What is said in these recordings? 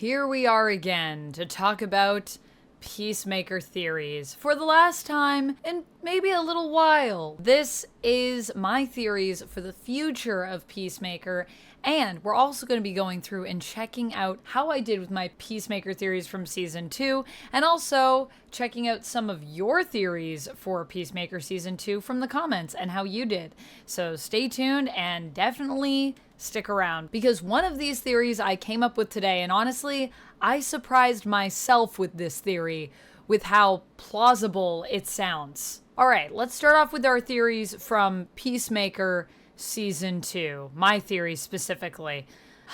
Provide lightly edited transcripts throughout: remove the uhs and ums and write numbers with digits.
Here we are again to talk about Peacemaker theories for the last time in maybe a little while. This is my theories for the future of Peacemaker, and we're also going to be going through and checking out how I did with my Peacemaker theories from Season 2, and also checking out some of your theories for Peacemaker Season 2 from the comments and how you did. So stay tuned and definitely stick around, because one of these theories I came up with today, and honestly, I surprised myself with this theory, with how plausible it sounds. Alright, let's start off with our theories from Peacemaker Season 2. My theory specifically.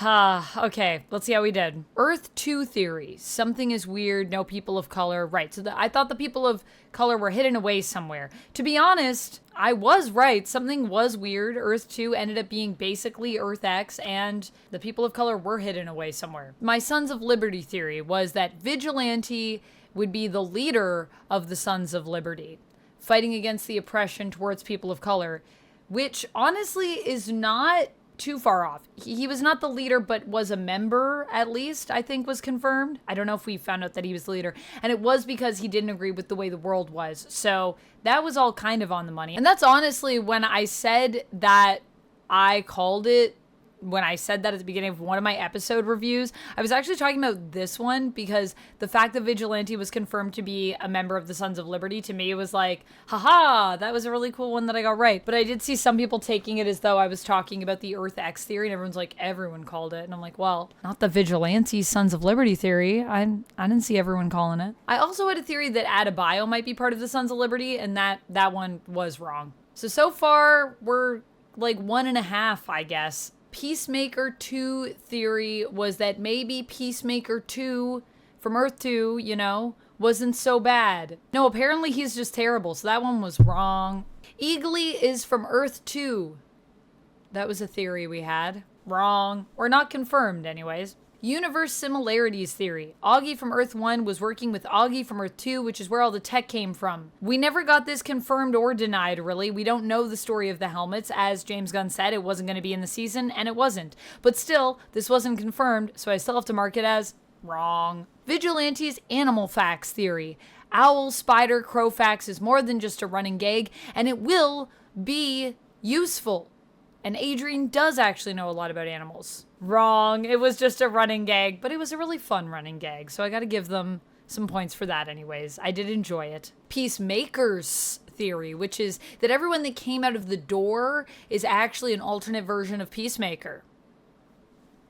Okay, let's see how we did. Earth 2 theory. Something is weird, no people of color. Right, so I thought the people of color were hidden away somewhere. To be honest, I was right. Something was weird. Earth 2 ended up being basically Earth X, and the people of color were hidden away somewhere. My Sons of Liberty theory was that Vigilante would be the leader of the Sons of Liberty, fighting against the oppression towards people of color, which honestly is not too far off. He was not the leader, but was a member, at least, I think was confirmed. I don't know if we found out that he was the leader. And it was because he didn't agree with the way the world was. So that was all kind of on the money. And that's honestly when I said that I called it, when I said that at the beginning of one of my episode reviews, I was actually talking about this one, because the fact that Vigilante was confirmed to be a member of the Sons of Liberty, to me was like, haha, that was a really cool one that I got right. But I did see some people taking it as though I was talking about the Earth X theory, and everyone's like, everyone called it. And I'm like, well, not the Vigilante Sons of Liberty theory. I didn't see everyone calling it. I also had a theory that Adebayo might be part of the Sons of Liberty, and that one was wrong. So far, we're like 1.5, I guess. Peacemaker 2 theory was that maybe Peacemaker 2 from Earth 2, you know, wasn't so bad. No, apparently he's just terrible, so that one was wrong. Eagly is from Earth 2. That was a theory we had. Wrong. Or not confirmed, anyways. Universe similarities theory. Augie from Earth 1 was working with Augie from Earth 2, which is where all the tech came from. We never got this confirmed or denied, really. We don't know the story of the helmets. As James Gunn said, it wasn't going to be in the season, and it wasn't. But still, this wasn't confirmed, so I still have to mark it as wrong. Vigilante's animal facts theory. Owl, spider, crow facts is more than just a running gag, and it will be useful. And Adrian does actually know a lot about animals. Wrong. It was just a running gag, but it was a really fun running gag, so I gotta give them some points for that anyways. I did enjoy it. Peacemaker's theory, which is that everyone that came out of the door is actually an alternate version of Peacemaker.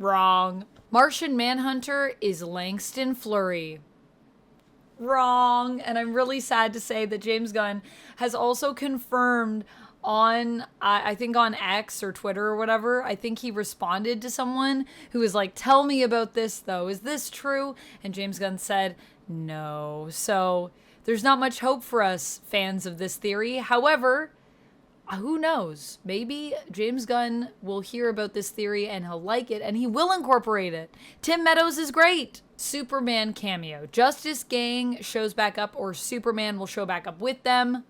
Wrong. Martian Manhunter is Langston Fleury. Wrong. And I'm really sad to say that James Gunn has also confirmed on, I think on X or Twitter or whatever, I think he responded to someone who was like, tell me about this though, is this true? And James Gunn said, no. So there's not much hope for us fans of this theory. However, who knows? Maybe James Gunn will hear about this theory and he'll like it and he will incorporate it. Tim Meadows is great. Superman cameo. Justice Gang shows back up, or Superman will show back up with them.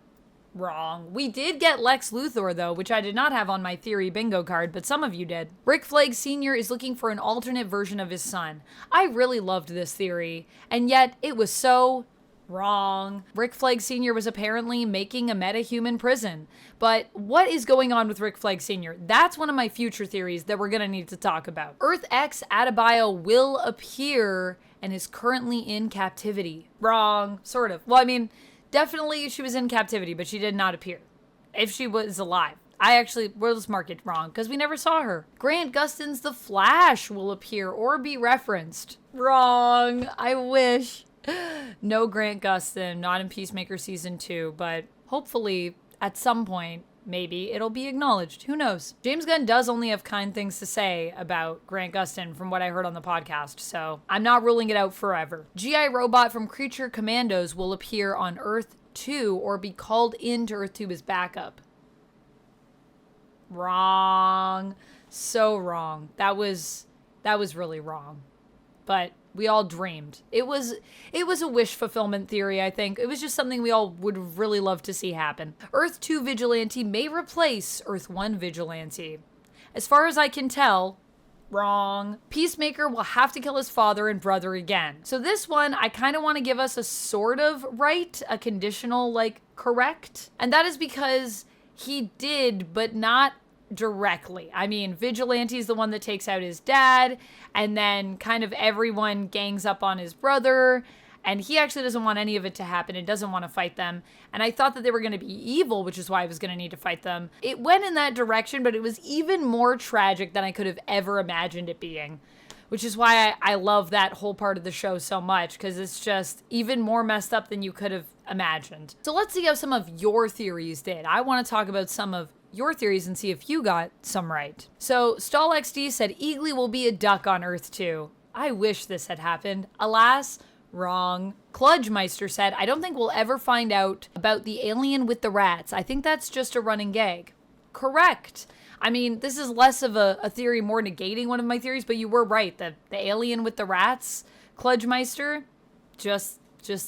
Wrong. We did get Lex Luthor, though, which I did not have on my theory bingo card, but some of you did. Rick Flag Sr. is looking for an alternate version of his son. I really loved this theory, and yet it was so wrong. Rick Flag Sr. was apparently making a metahuman prison. But what is going on with Rick Flag Sr.? That's one of my future theories that we're gonna need to talk about. Earth X Adebayo will appear and is currently in captivity. Wrong. Sort of. Well, I mean, definitely she was in captivity, but she did not appear. If she was alive. We'll just mark it wrong, because we never saw her. Grant Gustin's The Flash will appear or be referenced. Wrong. I wish. No Grant Gustin, not in Peacemaker Season 2, but hopefully at some point, maybe it'll be acknowledged. Who knows? James Gunn does only have kind things to say about Grant Gustin from what I heard on the podcast, so I'm not ruling it out forever. G.I. Robot from Creature Commandos will appear on Earth 2 or be called into Earth 2 as backup. Wrong. So wrong. That was really wrong. But we all dreamed. It was a wish fulfillment theory, I think. It was just something we all would really love to see happen. Earth 2 Vigilante may replace Earth 1 Vigilante. As far as I can tell, Wrong. Peacemaker will have to kill his father and brother again. So this one, I kind of want to give us a sort of right, a conditional, like, correct. And that is because he did, but not directly. I mean, Vigilante is the one that takes out his dad, and then kind of everyone gangs up on his brother, and he actually doesn't want any of it to happen and doesn't want to fight them. And I thought that they were going to be evil, which is why I was going to need to fight them. It went in that direction, but it was even more tragic than I could have ever imagined it being, which is why I love that whole part of the show so much, because it's just even more messed up than you could have imagined. So let's see how some of your theories did. I want to talk about some of your theories and see if you got some right. So StallXD said Eagly will be a duck on Earth too. I wish this had happened. Alas, wrong. Kludgemeister said, I don't think we'll ever find out about the alien with the rats. I think that's just a running gag. Correct. I mean, this is less of a theory, more negating one of my theories, but you were right. The alien with the rats, Kludgemeister, just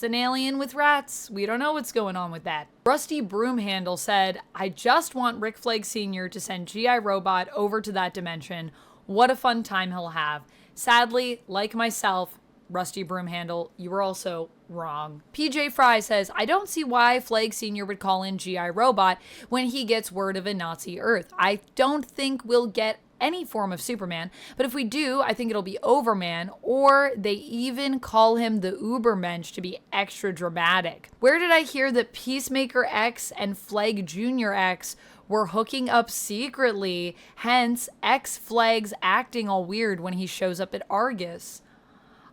an alien with rats. We don't know what's going on with that. Rusty Broomhandle said, I just want Rick Flag Sr. to send G.I. Robot over to that dimension. What a fun time he'll have. Sadly, like myself, Rusty Broomhandle, you were also wrong. PJ Fry says, I don't see why Flag Sr. would call in G.I. Robot when he gets word of a Nazi Earth. I don't think we'll get any form of Superman, but if we do, I think it'll be Overman, or they even call him the Ubermensch to be extra dramatic. Where did I hear that Peacemaker X and Flag Jr. X were hooking up secretly, hence X Flag's acting all weird when he shows up at Argus?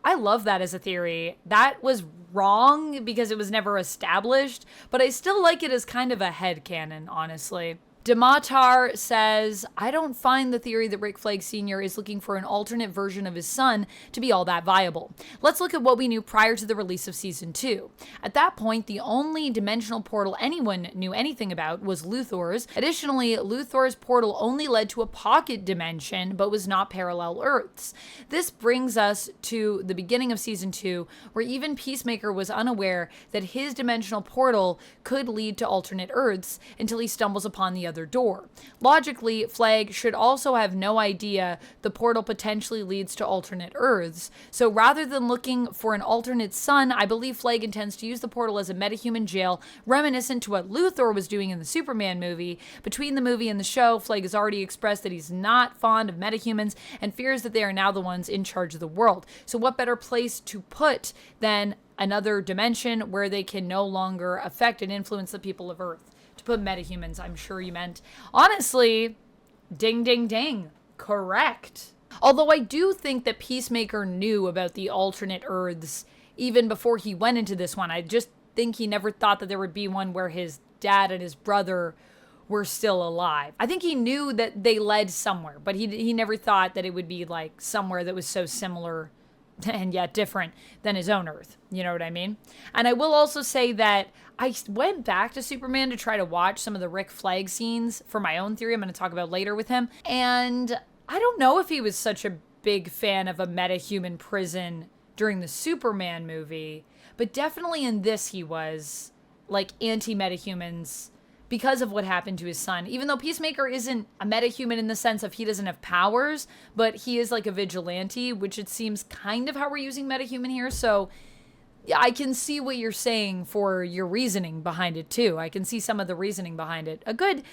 I love that as a theory. That was wrong because it was never established, but I still like it as kind of a headcanon, honestly. Dematar says, I don't find the theory that Rick Flag Sr. is looking for an alternate version of his son to be all that viable. Let's look at what we knew prior to the release of Season 2. At that point, the only dimensional portal anyone knew anything about was Luthor's. Additionally, Luthor's portal only led to a pocket dimension, but was not parallel Earths. This brings us to the beginning of Season 2, where even Peacemaker was unaware that his dimensional portal could lead to alternate Earths until he stumbles upon the other door. Logically, Flag should also have no idea the portal potentially leads to alternate Earths. So rather than looking for an alternate son, I believe Flag intends to use the portal as a metahuman jail, reminiscent to what Luthor was doing in the Superman movie. Between the movie and the show, Flag has already expressed that he's not fond of metahumans and fears that they are now the ones in charge of the world. So what better place to put than another dimension where they can no longer affect and influence the people of Earth? To put metahumans, I'm sure you meant. Honestly, ding, ding, ding. Correct. Although I do think that Peacemaker knew about the alternate Earths even before he went into this one. I just think he never thought that there would be one where his dad and his brother were still alive. I think he knew that they led somewhere, but he never thought that it would be like somewhere that was so similar and yet different than his own Earth. You know what I mean? And I will also say that I went back to Superman to try to watch some of the Rick Flag scenes for my own theory I'm going to talk about later with him. And I don't know if he was such a big fan of a metahuman prison during the Superman movie, but definitely in this he was, like, anti-metahumans because of what happened to his son. Even though Peacemaker isn't a metahuman in the sense of he doesn't have powers, but he is like a vigilante, which it seems kind of how we're using metahuman here. So yeah, I can see what you're saying for your reasoning behind it too. I can see some of the reasoning behind it. A good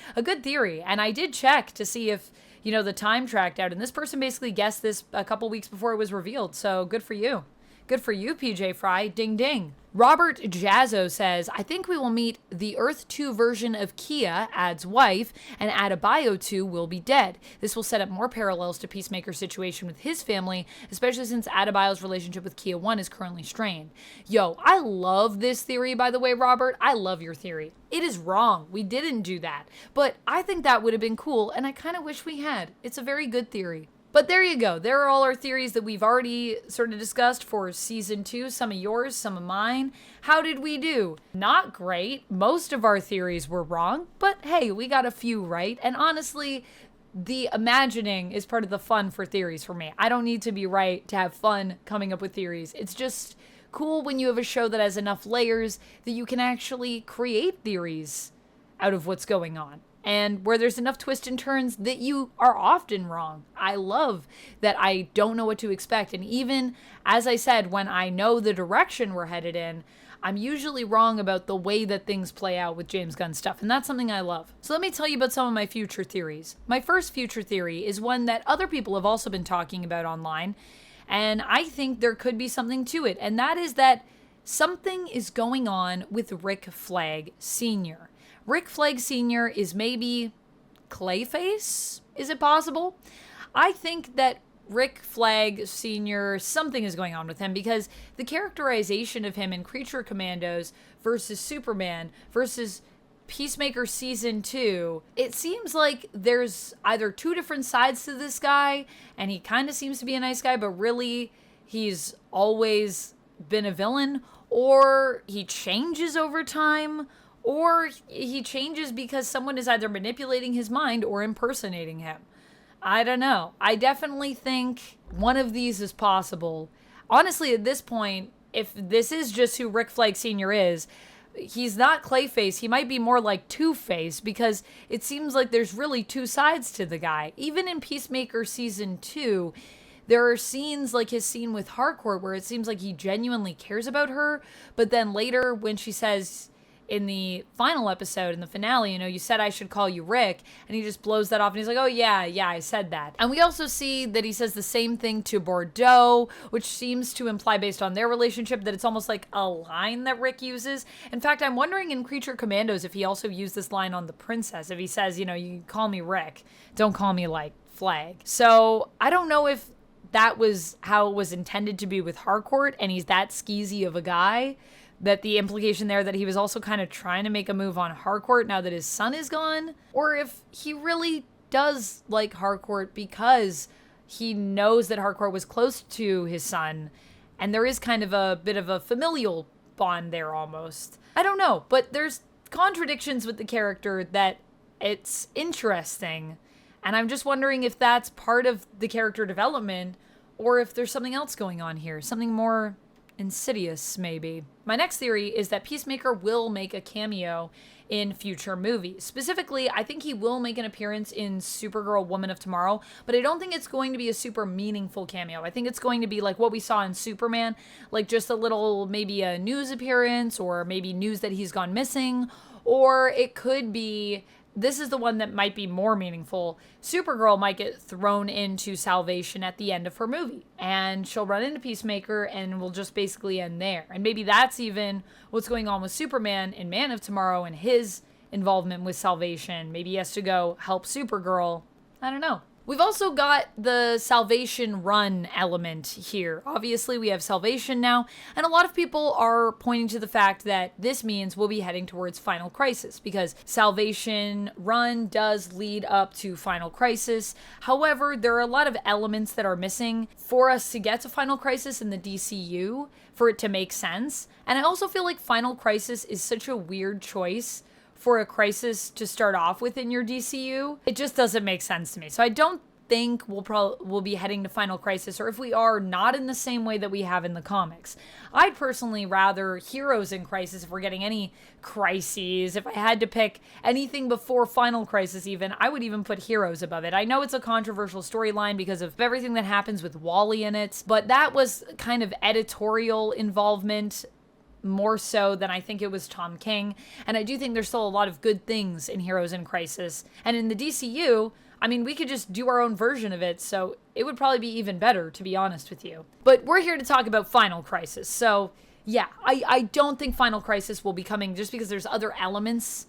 theory. And I did check to see if, you know, the time tracked out, and this person basically guessed this a couple weeks before it was revealed. So good for you. Good for you, PJ Fry. Ding, ding. Robert Jazzo says, I think we will meet the Earth 2 version of Kia, Ad's wife, and Adebayo 2 will be dead. This will set up more parallels to Peacemaker's situation with his family, especially since Adebayo's relationship with Kia 1 is currently strained. Yo, I love this theory, by the way, Robert. I love your theory. It is wrong. We didn't do that. But I think that would have been cool, and I kind of wish we had. It's a very good theory. But there you go. There are all our theories that we've already sort of discussed for Season 2. Some of yours, some of mine. How did we do? Not great. Most of our theories were wrong, but hey, we got a few right. And honestly, the imagining is part of the fun for theories for me. I don't need to be right to have fun coming up with theories. It's just cool when you have a show that has enough layers that you can actually create theories out of what's going on. and where there's enough twists and turns that you are often wrong. I love that I don't know what to expect. And even, as I said, when I know the direction we're headed in, I'm usually wrong about the way that things play out with James Gunn stuff, and that's something I love. So let me tell you about some of my future theories. My first future theory is one that other people have also been talking about online, and I think there could be something to it, and that is that something is going on with Rick Flag Sr. Rick Flag Sr. is maybe Clayface? Is it possible? I think that Rick Flag Sr., something is going on with him, because the characterization of him in Creature Commandos versus Superman versus Peacemaker Season 2, it seems like there's either two different sides to this guy, and he kind of seems to be a nice guy, but really he's always been a villain, or he changes over time, or he changes because someone is either manipulating his mind or impersonating him. I don't know. I definitely think one of these is possible. Honestly, at this point, if this is just who Rick Flag Sr. is, he's not Clayface. He might be more like Two-Face, because it seems like there's really two sides to the guy. Even in Peacemaker Season 2, there are scenes like his scene with Harcourt where it seems like he genuinely cares about her, but then later when she says in the final episode, in the finale, you know, you said I should call you Rick, and he just blows that off and he's like, oh yeah, I said that. And we also see that he says the same thing to Bordeaux, which seems to imply, based on their relationship, that it's almost like a line that Rick uses. In fact, I'm wondering in Creature Commandos if he also used this line on the princess, if he says, you know, you call me Rick, don't call me like Flag. So I don't know if that was how it was intended to be with Harcourt, and he's that skeezy of a guy, that the implication there that he was also kind of trying to make a move on Harcourt now that his son is gone, or if he really does like Harcourt because he knows that Harcourt was close to his son, and there is kind of a bit of a familial bond there almost. I don't know, but there's contradictions with the character that it's interesting, and I'm just wondering if that's part of the character development, or if there's something else going on here, something more insidious, maybe. My next theory is that Peacemaker will make a cameo in future movies. Specifically, I think he will make an appearance in Supergirl Woman of Tomorrow, but I don't think it's going to be a super meaningful cameo. I think it's going to be like what we saw in Superman, like just a little, maybe a news appearance, or maybe news that he's gone missing, or it could be, this is the one that might be more meaningful, Supergirl might get thrown into Salvation at the end of her movie, and she'll run into Peacemaker and will just basically end there. And maybe that's even what's going on with Superman in Man of Tomorrow and his involvement with Salvation. Maybe he has to go help Supergirl. I don't know. We've also got the Salvation Run element here. Obviously, we have Salvation now, and a lot of people are pointing to the fact that this means we'll be heading towards Final Crisis, because Salvation Run does lead up to Final Crisis. However, there are a lot of elements that are missing for us to get to Final Crisis in the DCU, for it to make sense. And I also feel like Final Crisis is such a weird choice for a crisis to start off with in your DCU. It just doesn't make sense to me. So I don't think we'll be heading to Final Crisis, or if we are, not in the same way that we have in the comics. I'd personally rather Heroes in Crisis if we're getting any crises. If I had to pick anything before Final Crisis even, I would even put Heroes above it. I know it's a controversial storyline because of everything that happens with Wally in it, but that was kind of editorial involvement more so than I think it was Tom King. And I do think there's still a lot of good things in Heroes in Crisis. And in the DCU, I mean, we could just do our own version of it, so it would probably be even better, to be honest with you. But we're here to talk about Final Crisis. So yeah, I don't think Final Crisis will be coming just because there's other elements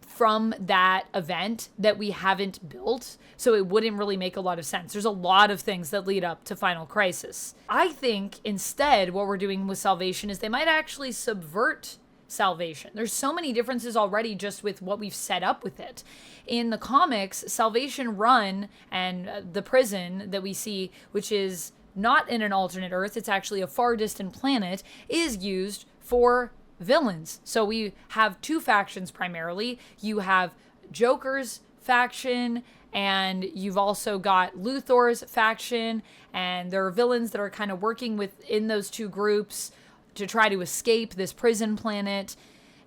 from that event that we haven't built, so it wouldn't really make a lot of sense. There's a lot of things that lead up to Final Crisis. I think instead what we're doing with Salvation is they might actually subvert Salvation. There's so many differences already just with what we've set up with it. In the comics, Salvation Run and the prison that we see, which is not in an alternate Earth, it's actually a far distant planet, is used for villains. So we have two factions primarily. You have Joker's faction, and you've also got Luthor's faction, and there are villains that are kind of working within those two groups to try to escape this prison planet.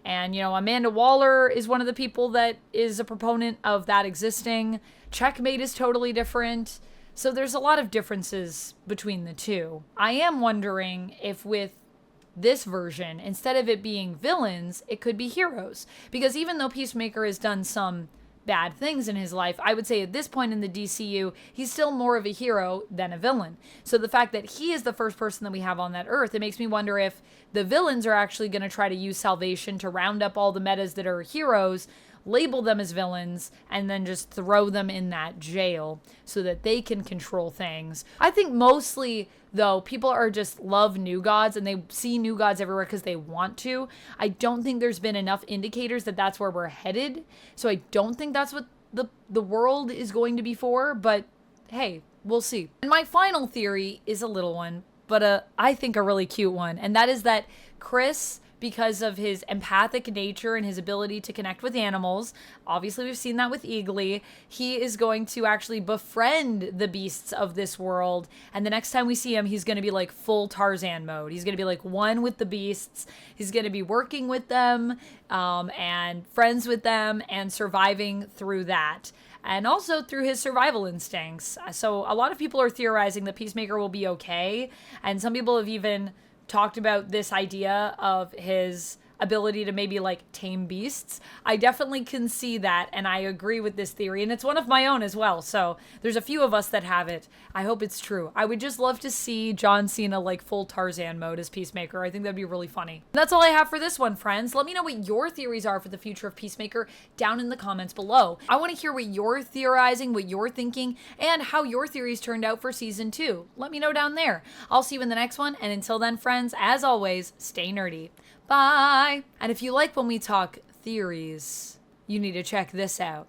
And, you know, Amanda Waller is one of the people that is a proponent of that existing. Checkmate is totally different. So there's a lot of differences between the two. I am wondering if with this version, instead of it being villains, it could be heroes. Because even though Peacemaker has done some bad things in his life, I would say at this point in the DCU, he's still more of a hero than a villain. So the fact that he is the first person that we have on that earth, it makes me wonder if the villains are actually going to try to use salvation to round up all the metas that are heroes, label them as villains, and then just throw them in that jail so that they can control things. I think mostly, though, people are just love New Gods and they see New Gods everywhere because they want to. I don't think there's been enough indicators that that's where we're headed. So I don't think that's what the world is going to be for, but hey, we'll see. And my final theory is a little one, but I think a really cute one. And that is that Chris, because of his empathic nature and his ability to connect with animals, obviously we've seen that with Eagly, he is going to actually befriend the beasts of this world. And the next time we see him, he's going to be like full Tarzan mode. He's going to be like one with the beasts. He's going to be working with them and friends with them and surviving through that. And also through his survival instincts. So a lot of people are theorizing that Peacemaker will be okay. And some people have even talked about this idea of his ability to maybe like tame beasts. I definitely can see that, and I agree with this theory, and it's one of my own as well. So there's a few of us that have it. I hope it's true. I would just love to see John Cena like full Tarzan mode as Peacemaker. I think that'd be really funny. And that's all I have for this one, friends. Let me know what your theories are for the future of Peacemaker down in the comments below. I want to hear what you're theorizing, what you're thinking, and how your theories turned out for season 2. Let me know down there. I'll see you in the next one, and until then, friends, as always, stay nerdy. Bye! And if you like when we talk theories, you need to check this out.